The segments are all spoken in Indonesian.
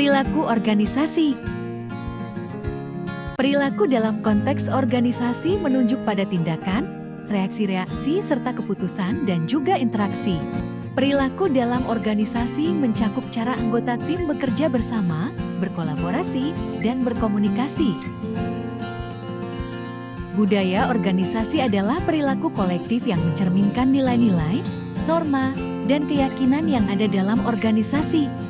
Perilaku organisasi. Perilaku dalam konteks organisasi menunjuk pada tindakan, reaksi-reaksi, serta keputusan dan juga interaksi. Perilaku dalam organisasi mencakup cara anggota tim bekerja bersama, berkolaborasi, dan berkomunikasi. Budaya organisasi adalah perilaku kolektif yang mencerminkan nilai-nilai, norma, dan keyakinan yang ada dalam organisasi.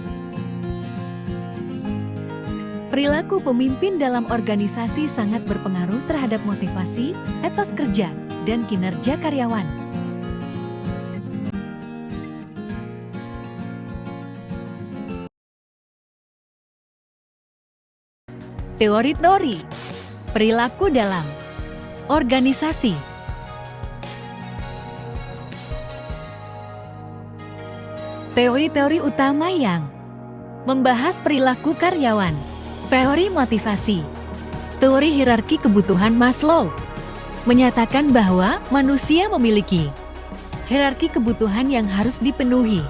Perilaku pemimpin dalam organisasi sangat berpengaruh terhadap motivasi, etos kerja, dan kinerja karyawan. Teori-teori perilaku dalam organisasi. Teori-teori utama yang membahas perilaku karyawan. Teori motivasi. Teori hierarki kebutuhan Maslow menyatakan bahwa manusia memiliki hierarki kebutuhan yang harus dipenuhi,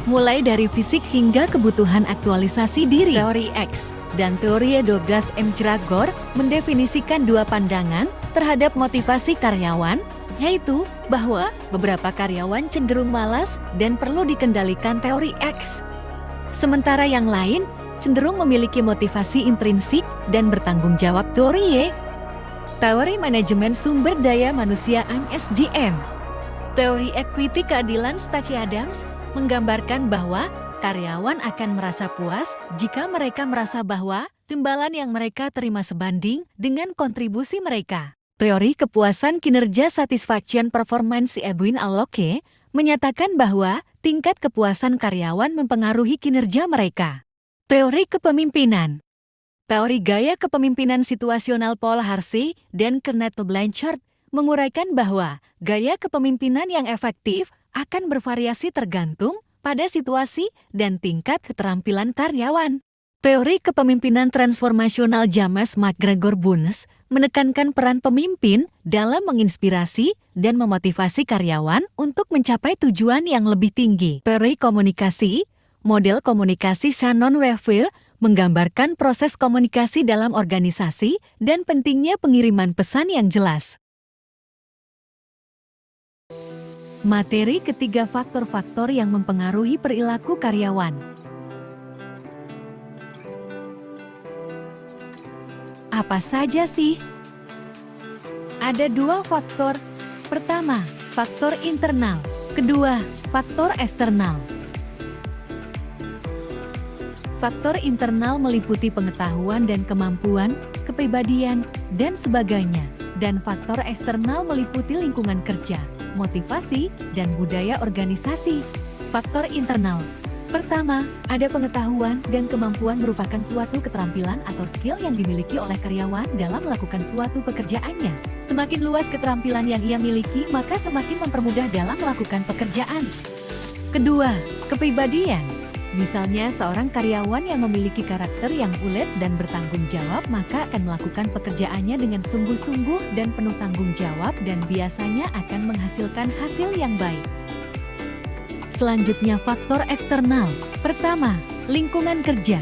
mulai dari fisik hingga kebutuhan aktualisasi diri. Teori X dan teori Douglas M. Gragor mendefinisikan dua pandangan terhadap motivasi karyawan, yaitu bahwa beberapa karyawan cenderung malas dan perlu dikendalikan teori X, sementara yang lain cenderung memiliki motivasi intrinsik dan bertanggung jawab teori Y. Teori manajemen sumber daya manusia (SDM). Teori equity keadilan Stacey Adams menggambarkan bahwa karyawan akan merasa puas jika mereka merasa bahwa imbalan yang mereka terima sebanding dengan kontribusi mereka. Teori kepuasan kinerja satisfaction performance Edwin Alloke menyatakan bahwa tingkat kepuasan karyawan mempengaruhi kinerja mereka. Teori kepemimpinan. Teori gaya kepemimpinan situasional Paul Harvey dan Kenneth Blanchard menguraikan bahwa gaya kepemimpinan yang efektif akan bervariasi tergantung pada situasi dan tingkat keterampilan karyawan. Teori kepemimpinan transformasional James McGregor Bunnes menekankan peran pemimpin dalam menginspirasi dan memotivasi karyawan untuk mencapai tujuan yang lebih tinggi. Teori komunikasi. Model komunikasi Shannon Weaver menggambarkan proses komunikasi dalam organisasi dan pentingnya pengiriman pesan yang jelas. Materi ketiga, faktor-faktor yang mempengaruhi perilaku karyawan. Apa saja sih? Ada dua faktor. Pertama, faktor internal. Kedua, faktor eksternal. Faktor internal meliputi pengetahuan dan kemampuan, kepribadian, dan sebagainya. Dan faktor eksternal meliputi lingkungan kerja, motivasi, dan budaya organisasi. Faktor internal. Pertama, ada pengetahuan dan kemampuan merupakan suatu keterampilan atau skill yang dimiliki oleh karyawan dalam melakukan suatu pekerjaannya. Semakin luas keterampilan yang ia miliki, maka semakin mempermudah dalam melakukan pekerjaan. Kedua, kepribadian. Misalnya seorang karyawan yang memiliki karakter yang ulet dan bertanggung jawab, maka akan melakukan pekerjaannya dengan sungguh-sungguh dan penuh tanggung jawab dan biasanya akan menghasilkan hasil yang baik. Selanjutnya, faktor eksternal. Pertama, lingkungan kerja.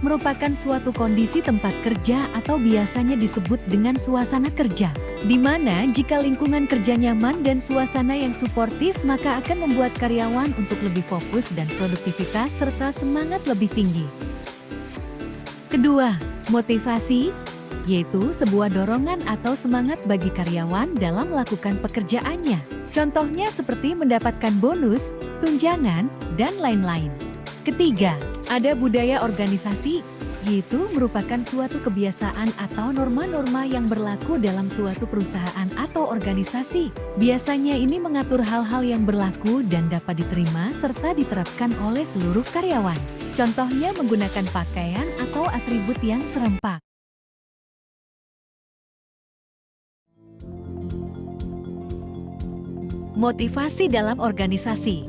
Merupakan suatu kondisi tempat kerja atau biasanya disebut dengan suasana kerja, di mana jika lingkungan kerja nyaman dan suasana yang suportif, maka akan membuat karyawan untuk lebih fokus dan produktivitas serta semangat lebih tinggi. Kedua, motivasi, yaitu sebuah dorongan atau semangat bagi karyawan dalam melakukan pekerjaannya. Contohnya seperti mendapatkan bonus, tunjangan, dan lain-lain. Ketiga, ada budaya organisasi, yaitu merupakan suatu kebiasaan atau norma-norma yang berlaku dalam suatu perusahaan atau organisasi. Biasanya ini mengatur hal-hal yang berlaku dan dapat diterima serta diterapkan oleh seluruh karyawan. Contohnya menggunakan pakaian atau atribut yang serempak. Motivasi dalam organisasi.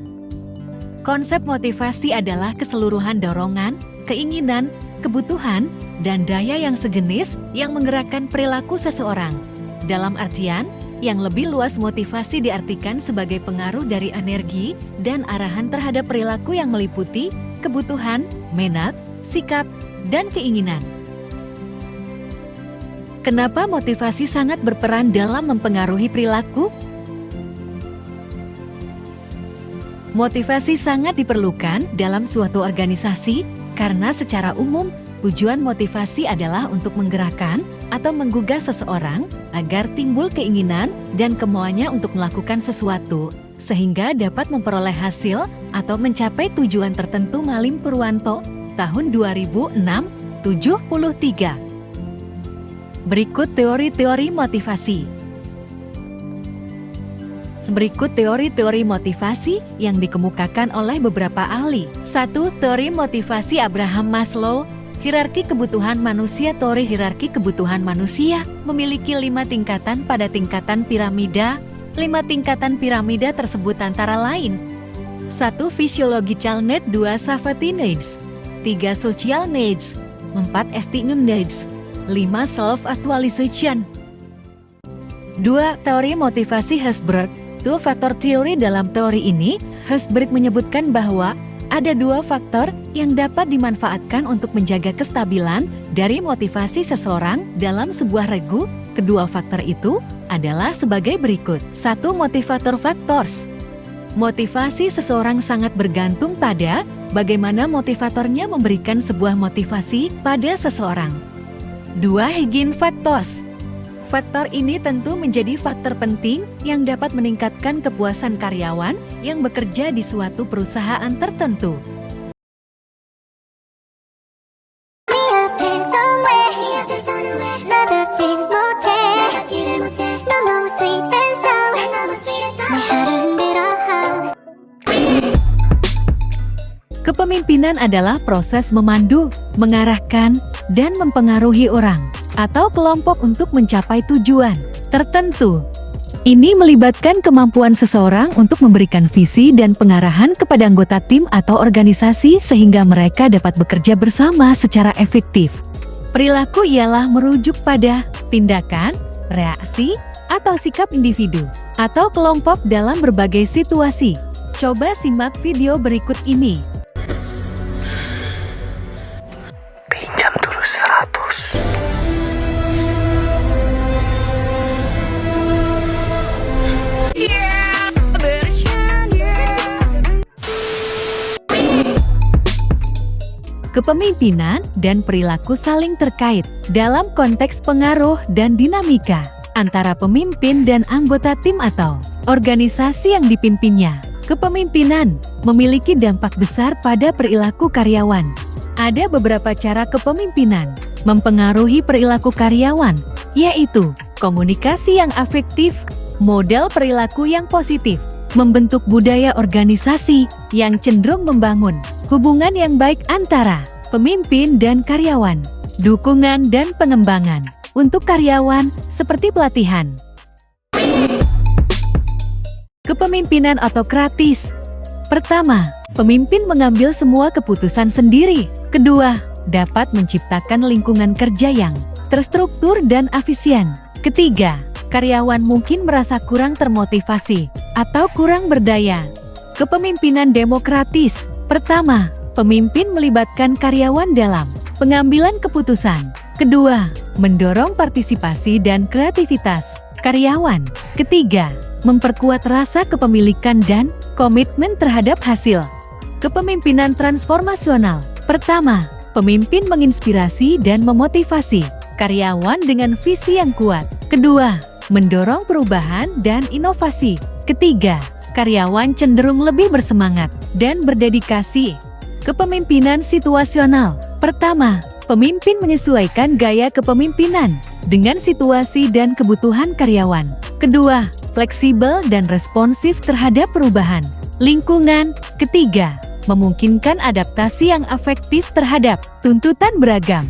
Konsep motivasi adalah keseluruhan dorongan, keinginan, kebutuhan, dan daya yang sejenis yang menggerakkan perilaku seseorang. Dalam artian yang lebih luas, motivasi diartikan sebagai pengaruh dari energi dan arahan terhadap perilaku yang meliputi kebutuhan, minat, sikap, dan keinginan. Kenapa motivasi sangat berperan dalam mempengaruhi perilaku? Motivasi sangat diperlukan dalam suatu organisasi karena secara umum tujuan motivasi adalah untuk menggerakkan atau menggugah seseorang agar timbul keinginan dan kemauannya untuk melakukan sesuatu sehingga dapat memperoleh hasil atau mencapai tujuan tertentu. Malim Purwanto, tahun 2006-73. Berikut teori-teori motivasi. Berikut teori-teori motivasi yang dikemukakan oleh beberapa ahli. 1. Teori motivasi Abraham Maslow, hierarki kebutuhan manusia. Teori hierarki kebutuhan manusia memiliki 5 tingkatan pada tingkatan piramida. 5 tingkatan piramida tersebut antara lain: 1. Physiological need, 2. safety needs, 3. social needs, 4. esteem needs, 5. self-actualization. 2. Teori motivasi Herzberg, Two Factor Theory. Dalam teori ini, Herzberg menyebutkan bahwa ada 2 faktor yang dapat dimanfaatkan untuk menjaga kestabilan dari motivasi seseorang dalam sebuah regu. Kedua faktor itu adalah sebagai berikut. 1. Motivator factors. Motivasi seseorang sangat bergantung pada bagaimana motivatornya memberikan sebuah motivasi pada seseorang. 2. Hygiene factors. Faktor ini tentu menjadi faktor penting yang dapat meningkatkan kepuasan karyawan yang bekerja di suatu perusahaan tertentu. Kepemimpinan adalah proses memandu, mengarahkan, dan mempengaruhi orang atau kelompok untuk mencapai tujuan tertentu. Ini melibatkan kemampuan seseorang untuk memberikan visi dan pengarahan kepada anggota tim atau organisasi sehingga mereka dapat bekerja bersama secara efektif. Perilaku ialah merujuk pada tindakan, reaksi, atau sikap individu atau kelompok dalam berbagai situasi. Coba simak video berikut ini. Pinjam dulu 100. Kepemimpinan dan perilaku saling terkait dalam konteks pengaruh dan dinamika antara pemimpin dan anggota tim atau organisasi yang dipimpinnya. Kepemimpinan memiliki dampak besar pada perilaku karyawan. Ada beberapa cara kepemimpinan mempengaruhi perilaku karyawan, yaitu komunikasi yang efektif, model perilaku yang positif, membentuk budaya organisasi yang cenderung membangun hubungan yang baik antara pemimpin dan karyawan, dukungan dan pengembangan untuk karyawan seperti pelatihan. Kepemimpinan autokratis. Pertama, pemimpin mengambil semua keputusan sendiri. Kedua, dapat menciptakan lingkungan kerja yang terstruktur dan efisien. Ketiga, karyawan mungkin merasa kurang termotivasi atau kurang berdaya. Kepemimpinan demokratis. Pertama, pemimpin melibatkan karyawan dalam pengambilan keputusan. Kedua, mendorong partisipasi dan kreativitas karyawan. Ketiga, memperkuat rasa kepemilikan dan komitmen terhadap hasil. Kepemimpinan transformasional. Pertama, pemimpin menginspirasi dan memotivasi karyawan dengan visi yang kuat. Kedua, mendorong perubahan dan inovasi. Ketiga, karyawan cenderung lebih bersemangat dan berdedikasi. Kepemimpinan situasional. Pertama, pemimpin menyesuaikan gaya kepemimpinan dengan situasi dan kebutuhan karyawan. Kedua, fleksibel dan responsif terhadap perubahan lingkungan. Ketiga, memungkinkan adaptasi yang efektif terhadap tuntutan beragam.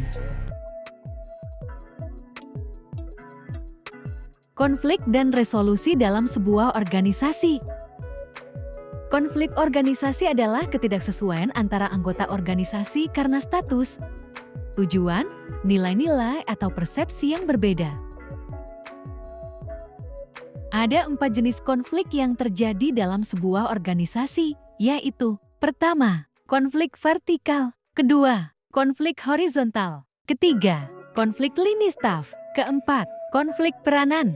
Konflik dan resolusi dalam sebuah organisasi. Konflik organisasi adalah ketidaksesuaian antara anggota organisasi karena status, tujuan, nilai-nilai, atau persepsi yang berbeda. Ada 4 jenis konflik yang terjadi dalam sebuah organisasi, yaitu: pertama, konflik vertikal. Kedua, konflik horizontal. Ketiga, konflik lini staf. Keempat, konflik peranan.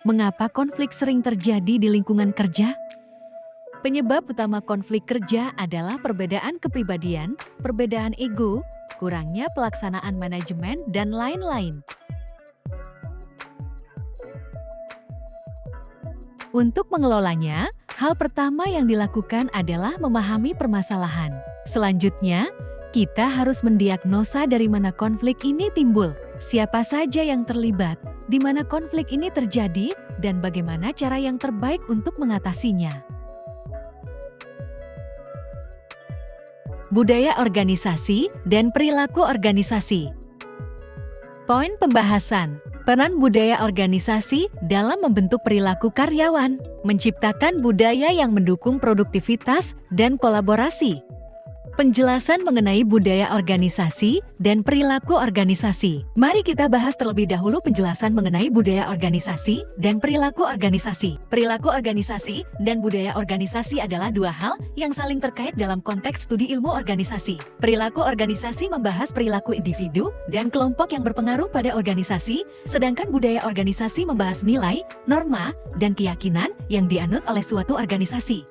Mengapa konflik sering terjadi di lingkungan kerja? Penyebab utama konflik kerja adalah perbedaan kepribadian, perbedaan ego, kurangnya pelaksanaan manajemen, dan lain-lain. Untuk mengelolanya, hal pertama yang dilakukan adalah memahami permasalahan. Selanjutnya, kita harus mendiagnosa dari mana konflik ini timbul, siapa saja yang terlibat, di mana konflik ini terjadi, dan bagaimana cara yang terbaik untuk mengatasinya. Budaya organisasi dan perilaku organisasi. Poin pembahasan: peran budaya organisasi dalam membentuk perilaku karyawan, menciptakan budaya yang mendukung produktivitas dan kolaborasi. Penjelasan mengenai budaya organisasi dan perilaku organisasi. Mari kita bahas terlebih dahulu penjelasan mengenai budaya organisasi dan perilaku organisasi. Perilaku organisasi dan budaya organisasi adalah dua hal yang saling terkait dalam konteks studi ilmu organisasi. Perilaku organisasi membahas perilaku individu dan kelompok yang berpengaruh pada organisasi, sedangkan budaya organisasi membahas nilai, norma, dan keyakinan yang dianut oleh suatu organisasi.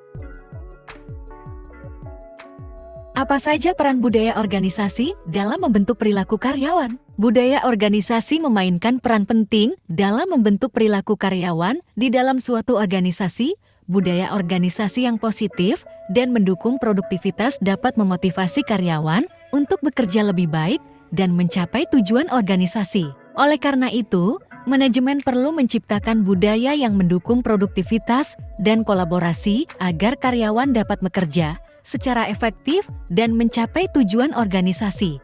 Apa saja peran budaya organisasi dalam membentuk perilaku karyawan? Budaya organisasi memainkan peran penting dalam membentuk perilaku karyawan di dalam suatu organisasi. Budaya organisasi yang positif dan mendukung produktivitas dapat memotivasi karyawan untuk bekerja lebih baik dan mencapai tujuan organisasi. Oleh karena itu, manajemen perlu menciptakan budaya yang mendukung produktivitas dan kolaborasi agar karyawan dapat bekerja secara efektif dan mencapai tujuan organisasi.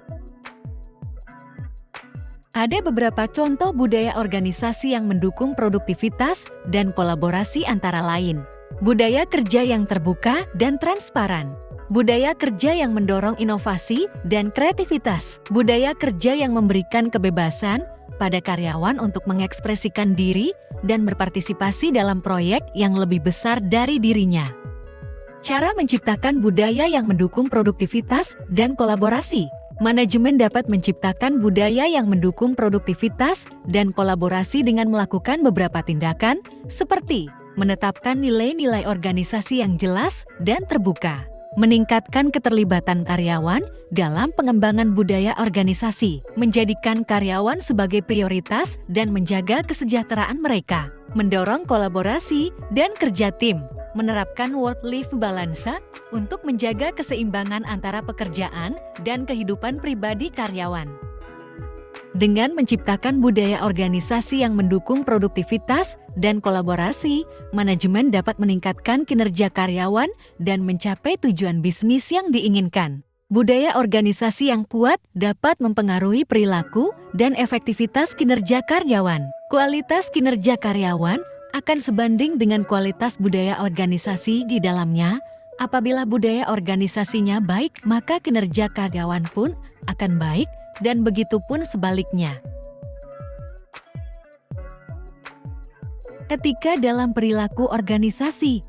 Ada beberapa contoh budaya organisasi yang mendukung produktivitas dan kolaborasi antara lain. Budaya kerja yang terbuka dan transparan. Budaya kerja yang mendorong inovasi dan kreativitas. Budaya kerja yang memberikan kebebasan pada karyawan untuk mengekspresikan diri dan berpartisipasi dalam proyek yang lebih besar dari dirinya. Cara menciptakan budaya yang mendukung produktivitas dan kolaborasi. Manajemen dapat menciptakan budaya yang mendukung produktivitas dan kolaborasi dengan melakukan beberapa tindakan, seperti menetapkan nilai-nilai organisasi yang jelas dan terbuka, meningkatkan keterlibatan karyawan dalam pengembangan budaya organisasi, menjadikan karyawan sebagai prioritas dan menjaga kesejahteraan mereka, mendorong kolaborasi dan kerja tim, menerapkan work-life balance untuk menjaga keseimbangan antara pekerjaan dan kehidupan pribadi karyawan. Dengan menciptakan budaya organisasi yang mendukung produktivitas dan kolaborasi, manajemen dapat meningkatkan kinerja karyawan dan mencapai tujuan bisnis yang diinginkan. Budaya organisasi yang kuat dapat mempengaruhi perilaku dan efektivitas kinerja karyawan. Kualitas kinerja karyawan akan sebanding dengan kualitas budaya organisasi di dalamnya. Apabila budaya organisasinya baik, maka kinerja karyawan pun akan baik, dan begitu pun sebaliknya. Etika dalam perilaku organisasi.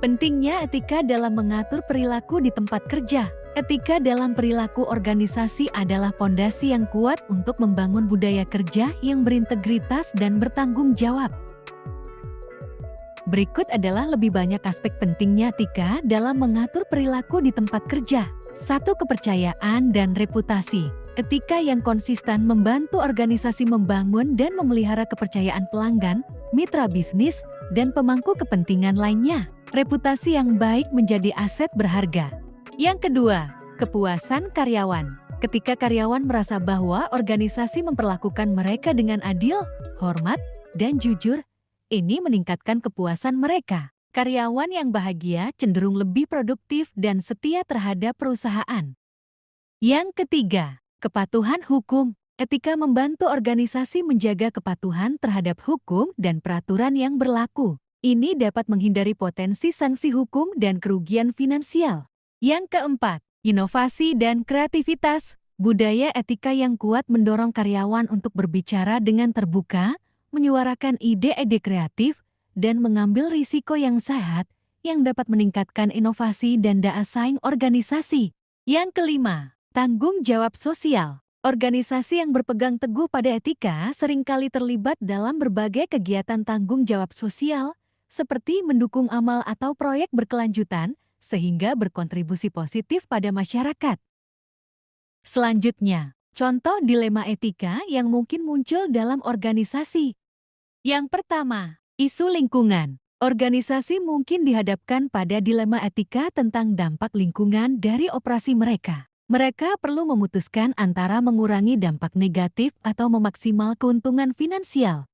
Pentingnya etika dalam mengatur perilaku di tempat kerja. Etika dalam perilaku organisasi adalah pondasi yang kuat untuk membangun budaya kerja yang berintegritas dan bertanggung jawab. Berikut adalah lebih banyak aspek pentingnya etika dalam mengatur perilaku di tempat kerja. 1. Kepercayaan dan reputasi. Etika yang konsisten membantu organisasi membangun dan memelihara kepercayaan pelanggan, mitra bisnis, dan pemangku kepentingan lainnya. Reputasi yang baik menjadi aset berharga. Yang kedua, kepuasan karyawan. Ketika karyawan merasa bahwa organisasi memperlakukan mereka dengan adil, hormat, dan jujur, ini meningkatkan kepuasan mereka. Karyawan yang bahagia cenderung lebih produktif dan setia terhadap perusahaan. Yang ketiga, kepatuhan hukum. Etika membantu organisasi menjaga kepatuhan terhadap hukum dan peraturan yang berlaku. Ini dapat menghindari potensi sanksi hukum dan kerugian finansial. Yang keempat, inovasi dan kreativitas. Budaya etika yang kuat mendorong karyawan untuk berbicara dengan terbuka, menyuarakan ide-ide kreatif, dan mengambil risiko yang sehat. yang dapat meningkatkan inovasi dan daya saing organisasi. Yang kelima, tanggung jawab sosial. Organisasi yang berpegang teguh pada etika seringkali terlibat dalam berbagai kegiatan tanggung jawab sosial, seperti mendukung amal atau proyek berkelanjutan, sehingga berkontribusi positif pada masyarakat. Selanjutnya, contoh dilema etika yang mungkin muncul dalam organisasi. Yang pertama, isu lingkungan. Organisasi mungkin dihadapkan pada dilema etika tentang dampak lingkungan dari operasi mereka. Mereka perlu memutuskan antara mengurangi dampak negatif atau memaksimal keuntungan finansial.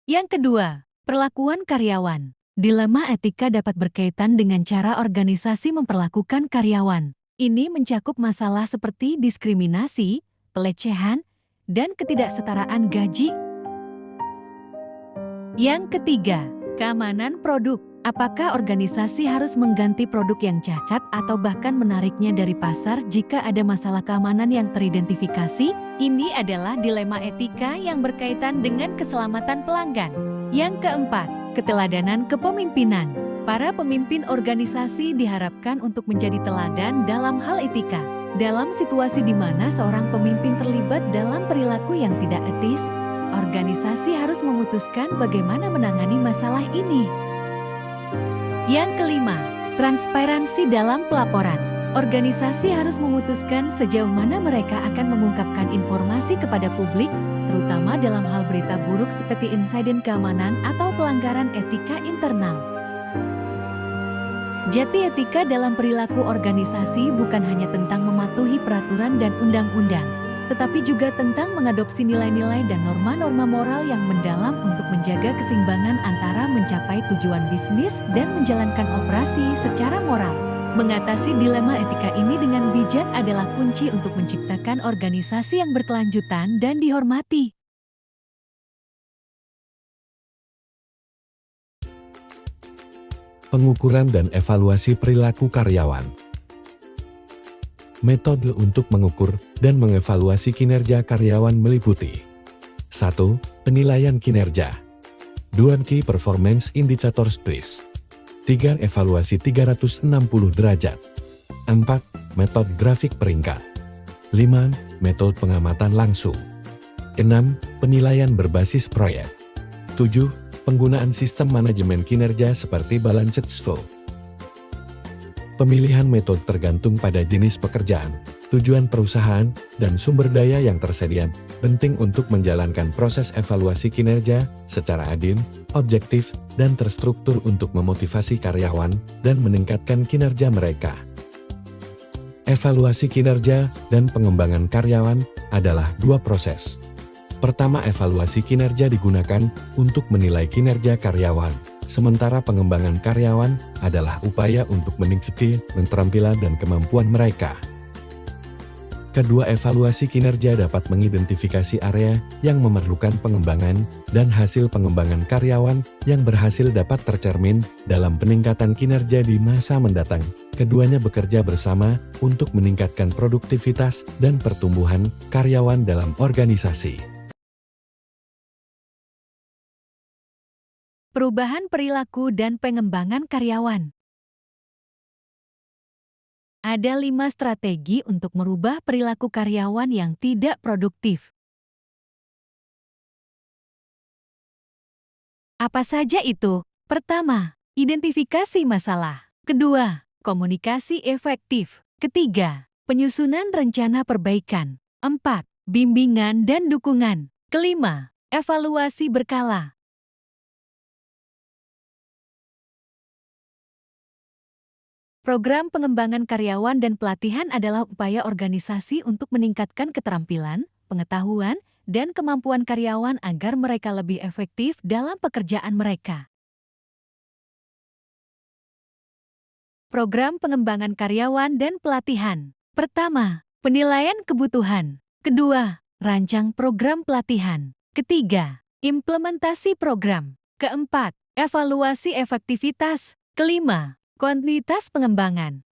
Yang kedua, perlakuan karyawan. Dilema etika dapat berkaitan dengan cara organisasi memperlakukan karyawan. Ini mencakup masalah seperti diskriminasi, pelecehan, dan ketidaksetaraan gaji. Yang ketiga, keamanan produk. Apakah organisasi harus mengganti produk yang cacat atau bahkan menariknya dari pasar jika ada masalah keamanan yang teridentifikasi? Ini adalah dilema etika yang berkaitan dengan keselamatan pelanggan. Yang keempat, keteladanan kepemimpinan. Para pemimpin organisasi diharapkan untuk menjadi teladan dalam hal etika. Dalam situasi di mana seorang pemimpin terlibat dalam perilaku yang tidak etis, organisasi harus memutuskan bagaimana menangani masalah ini. Yang kelima, transparansi dalam pelaporan. Organisasi harus memutuskan sejauh mana mereka akan mengungkapkan informasi kepada publik, terutama dalam hal berita buruk seperti insiden keamanan atau pelanggaran etika internal. Jati etika dalam perilaku organisasi bukan hanya tentang mematuhi peraturan dan undang-undang, tetapi juga tentang mengadopsi nilai-nilai dan norma-norma moral yang mendalam untuk menjaga keseimbangan antara mencapai tujuan bisnis dan menjalankan operasi secara moral. Mengatasi dilema etika ini dengan bijak adalah kunci untuk menciptakan organisasi yang berkelanjutan dan dihormati. Pengukuran dan evaluasi perilaku karyawan. Metode untuk mengukur dan mengevaluasi kinerja karyawan meliputi 1. Penilaian kinerja 2. Key Performance Indicators Quiz 3. Evaluasi 360 derajat 4. Metode grafik peringkat 5. Metode pengamatan langsung 6. Penilaian berbasis proyek 7. Penggunaan sistem manajemen kinerja seperti Balanced Scope. Pemilihan metode tergantung pada jenis pekerjaan, tujuan perusahaan, dan sumber daya yang tersedia, penting untuk menjalankan proses evaluasi kinerja secara adil, objektif, dan terstruktur untuk memotivasi karyawan dan meningkatkan kinerja mereka. Evaluasi kinerja dan pengembangan karyawan adalah dua proses. Pertama, evaluasi kinerja digunakan untuk menilai kinerja karyawan, sementara pengembangan karyawan adalah upaya untuk meningkatkan keterampilan dan kemampuan mereka. Kedua evaluasi kinerja dapat mengidentifikasi area yang memerlukan pengembangan dan hasil pengembangan karyawan yang berhasil dapat tercermin dalam peningkatan kinerja di masa mendatang. Keduanya bekerja bersama untuk meningkatkan produktivitas dan pertumbuhan karyawan dalam organisasi. Perubahan perilaku dan pengembangan karyawan. Ada 5 strategi untuk merubah perilaku karyawan yang tidak produktif. Apa saja itu? Pertama, identifikasi masalah. Kedua, komunikasi efektif. Ketiga, penyusunan rencana perbaikan. 4. Bimbingan dan dukungan. Kelima, evaluasi berkala. Program pengembangan karyawan dan pelatihan adalah upaya organisasi untuk meningkatkan keterampilan, pengetahuan, dan kemampuan karyawan agar mereka lebih efektif dalam pekerjaan mereka. Program pengembangan karyawan dan pelatihan. Pertama, penilaian kebutuhan. Kedua, rancang program pelatihan. Ketiga, implementasi program. Keempat, evaluasi efektivitas. Kelima, kuantitas pengembangan.